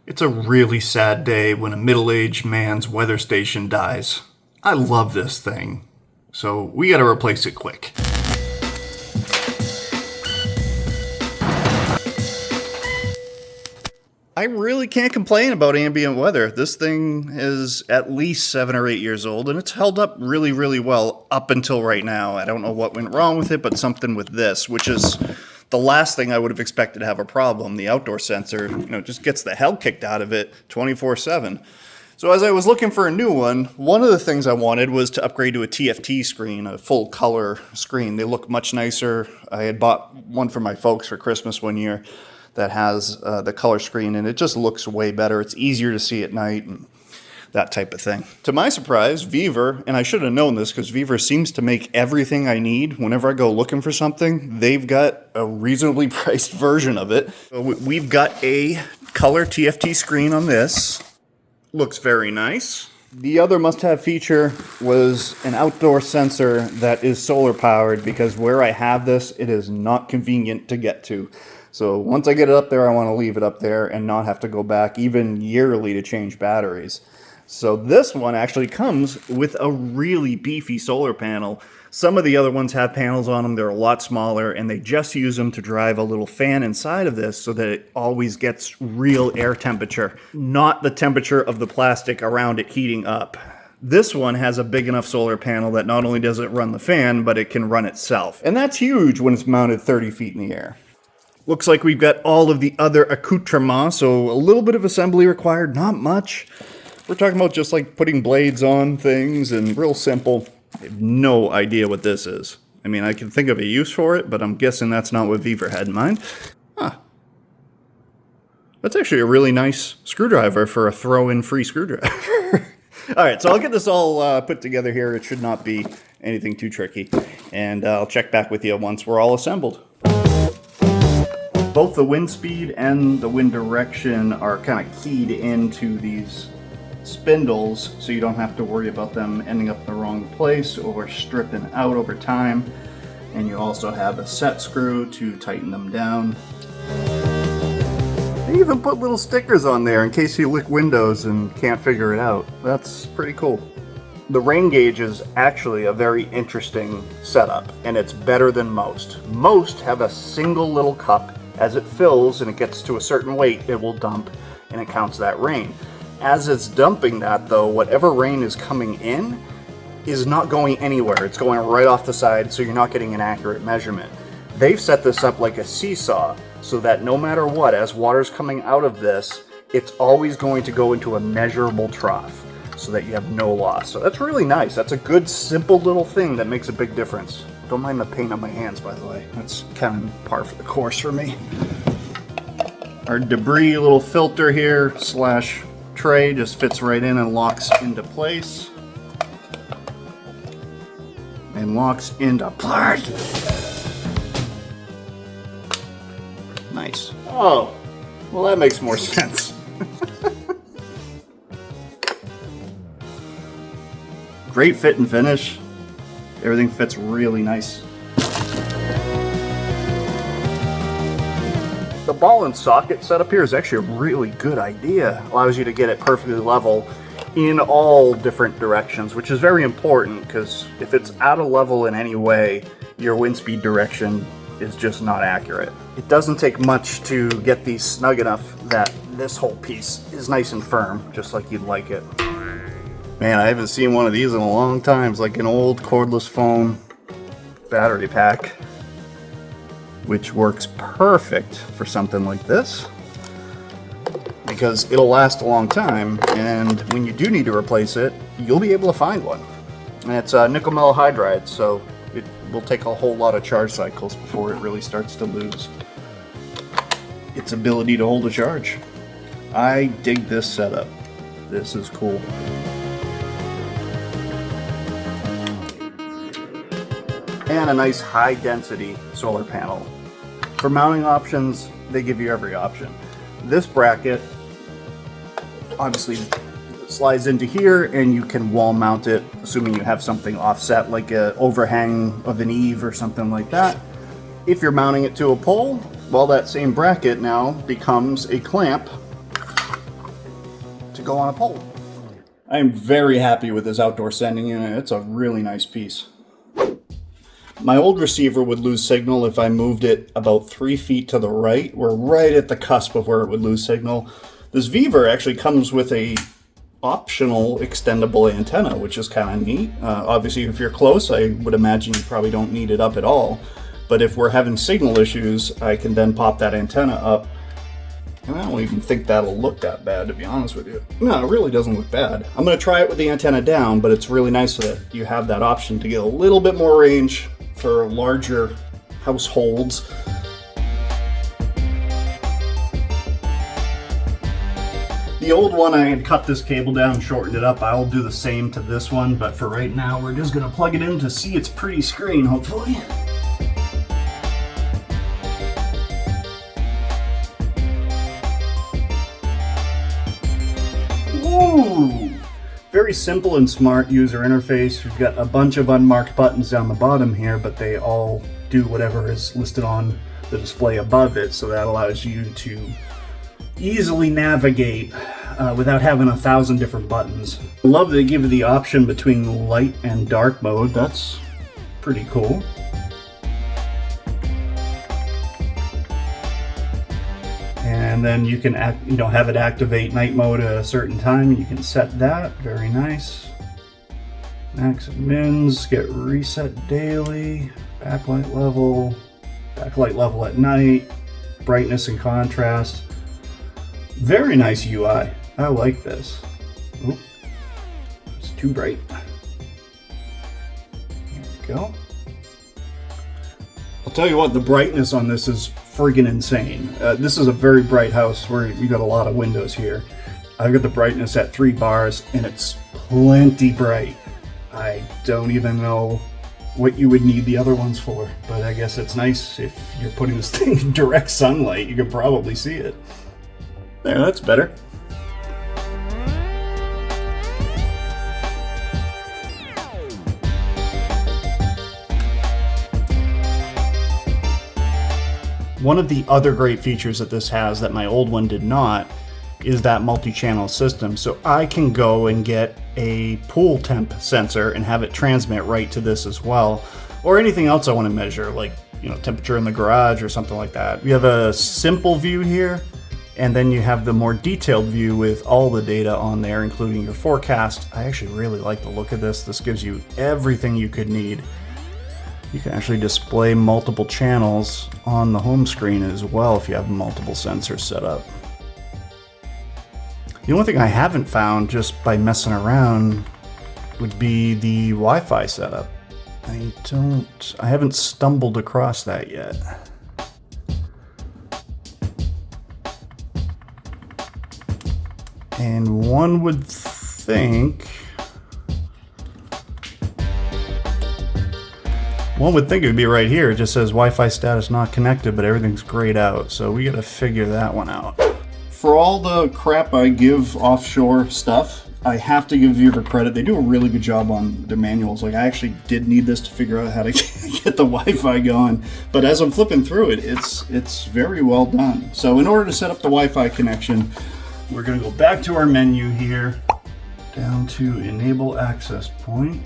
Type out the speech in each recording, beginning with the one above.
It's a really sad day when a middle-aged man's weather station dies. I love this thing, so we gotta replace it quick. I really can't complain about ambient weather. This thing is at least 7 or 8 years old, and it's held up really, really well up until right now. I don't know what went wrong with it, but something with this, which is the last thing I would have expected to have a problem. The outdoor sensor, just gets the hell kicked out of it 24/7. So as I was looking for a new one of the things I wanted was to upgrade to a TFT screen, a full color screen. They look much nicer. I had bought one for my folks for Christmas one year that has the color screen, and it just looks way better. It's easier to see at night and that type of thing. To my surprise, Vevor, and I should have known this because Vevor seems to make everything I need whenever I go looking for something. They've got a reasonably priced version of it. So we've got a color TFT screen on this. Looks very nice. The other must-have feature was an outdoor sensor that is solar powered, because where I have this, it is not convenient to get to. So once I get it up there, I want to leave it up there and not have to go back even yearly to change batteries. So this one actually comes with a really beefy solar panel. Some of the other ones have panels on them. They're a lot smaller, and they just use them to drive a little fan inside of this so that it always gets real air temperature, not the temperature of the plastic around it heating up. This one has a big enough solar panel that not only does it run the fan, but it can run itself. And that's huge when it's mounted 30 feet in the air. Looks like we've got all of the other accoutrements, so a little bit of assembly required, not much. We're talking about just like putting blades on things and real simple. I have no idea what this is. I mean, I can think of a use for it, but I'm guessing that's not what Vevor had in mind. Huh. That's actually a really nice screwdriver for a throw-in free screwdriver. All right, so I'll get this all put together here. It should not be anything too tricky. And I'll check back with you once we're all assembled. Both the wind speed and the wind direction are kind of keyed into these spindles, so you don't have to worry about them ending up in the wrong place or stripping out over time. And you also have a set screw to tighten them down. They even put little stickers on there in case you lick windows and can't figure it out. That's pretty cool. The rain gauge is actually a very interesting setup, and it's better than most. Most have a single little cup. As it fills and it gets to a certain weight, it will dump and it counts that rain. As it's dumping that, though, whatever rain is coming in is not going anywhere. It's going right off the side, so you're not getting an accurate measurement. They've set this up like a seesaw so that no matter what, as water's coming out of this, it's always going to go into a measurable trough so that you have no loss. So that's really nice. That's a good, simple little thing that makes a big difference. Don't mind the paint on my hands, by the way. That's kind of par for the course for me. Our debris little filter here slash tray just fits right in and locks into place. And locks into place. Nice. Oh, well that makes more sense. Great fit and finish. Everything fits really nice. The ball and socket setup here is actually a really good idea. Allows you to get it perfectly level in all different directions, which is very important because if it's out of level in any way, your wind speed direction is just not accurate. It doesn't take much to get these snug enough that this whole piece is nice and firm, just like you'd like it. Man, I haven't seen one of these in a long time. It's like an old cordless phone battery pack, which works perfect for something like this because it'll last a long time, and when you do need to replace it, you'll be able to find one. And it's nickel metal hydride, so it will take a whole lot of charge cycles before it really starts to lose its ability to hold a charge. I dig this setup. This is cool. And a nice high density solar panel. For mounting options, they give you every option. This bracket obviously slides into here, and you can wall mount it, assuming you have something offset like an overhang of an eave or something like that. If you're mounting it to a pole, well, that same bracket now becomes a clamp to go on a pole. I am very happy with this outdoor sending unit. It's a really nice piece. My old receiver would lose signal if I moved it about 3 feet to the right. We're right at the cusp of where it would lose signal. This Vevor actually comes with a optional extendable antenna, which is kind of neat. Obviously, if you're close, I would imagine you probably don't need it up at all. But if we're having signal issues, I can then pop that antenna up. And I don't even think that'll look that bad, to be honest with you. No, it really doesn't look bad. I'm going to try it with the antenna down, but it's really nice that you have that option to get a little bit more range for larger households. The old one, I had cut this cable down, shortened it up. I'll do the same to this one, but for right now, we're just going to plug it in to see its pretty screen, hopefully. Ooh, very simple and smart user interface. We've got a bunch of unmarked buttons down the bottom here, but they all do whatever is listed on the display above it, so that allows you to easily navigate without having 1,000 different buttons. I love that they give you the option between light and dark mode. That's pretty cool. And then you can have it activate night mode at a certain time. You can set that. Very nice. Max and mins get reset daily. Backlight level at night. Brightness and contrast. Very nice UI. I like this. Oop, it's too bright. There we go. I'll tell you what, the brightness on this is friggin' insane. This is a very bright house where you got a lot of windows here. I've got the brightness at 3 bars and it's plenty bright. I don't even know what you would need the other ones for, but I guess it's nice if you're putting this thing in direct sunlight, you can probably see it. There, that's better. One of the other great features that this has that my old one did not is that multi-channel system. So I can go and get a pool temp sensor and have it transmit right to this as well, or anything else I want to measure, like temperature in the garage or something like that. We have a simple view here, and then you have the more detailed view with all the data on there, including your forecast. I actually really like the look of this. This gives you everything you could need. You can actually display multiple channels on the home screen as well if you have multiple sensors set up. The only thing I haven't found just by messing around would be the Wi-Fi setup. I haven't stumbled across that yet. And one would think it would be right here. It just says Wi-Fi status not connected, but everything's grayed out. So we gotta figure that one out. For all the crap I give offshore stuff, I have to give Vevor credit. They do a really good job on their manuals. Like, I actually did need this to figure out how to get the Wi-Fi going. But as I'm flipping through it, it's very well done. So in order to set up the Wi-Fi connection, we're gonna go back to our menu here, down to enable access point,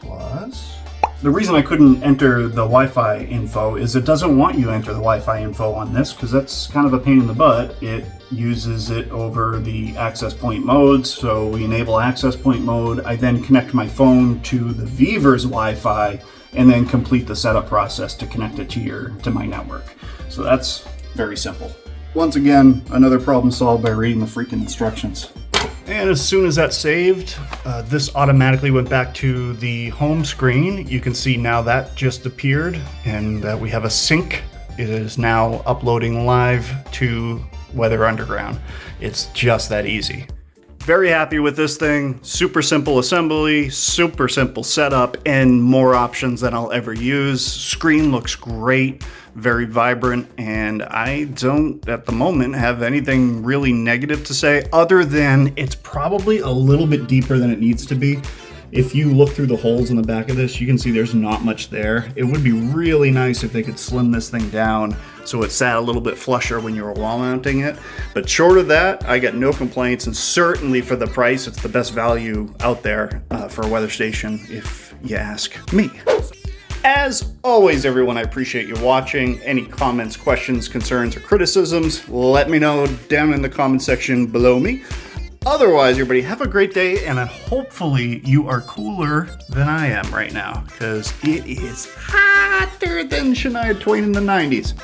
plus. The reason I couldn't enter the Wi-Fi info is it doesn't want you to enter the Wi-Fi info on this because that's kind of a pain in the butt. It uses it over the access point modes. So we enable access point mode. I then connect my phone to the Vevor's Wi-Fi and then complete the setup process to connect it to my network. So that's very simple. Once again, another problem solved by reading the freaking instructions. And as soon as that's saved, this automatically went back to the home screen. You can see now that just appeared, and we have a sync. It is now uploading live to Weather Underground. It's just that easy. Very happy with this thing. Super simple assembly, super simple setup, and more options than I'll ever use. Screen looks great, very vibrant, and I don't, at the moment, have anything really negative to say other than it's probably a little bit deeper than it needs to be. If you look through the holes in the back of this, you can see there's not much there. It would be really nice if they could slim this thing down so it sat a little bit flusher when you were wall mounting it. But short of that, I got no complaints, and certainly for the price, it's the best value out there for a weather station, if you ask me. As always, everyone, I appreciate you watching. Any comments, questions, concerns, or criticisms, let me know down in the comment section below me. Otherwise, everybody, have a great day, and hopefully you are cooler than I am right now, because it is hotter than Shania Twain in the 90s.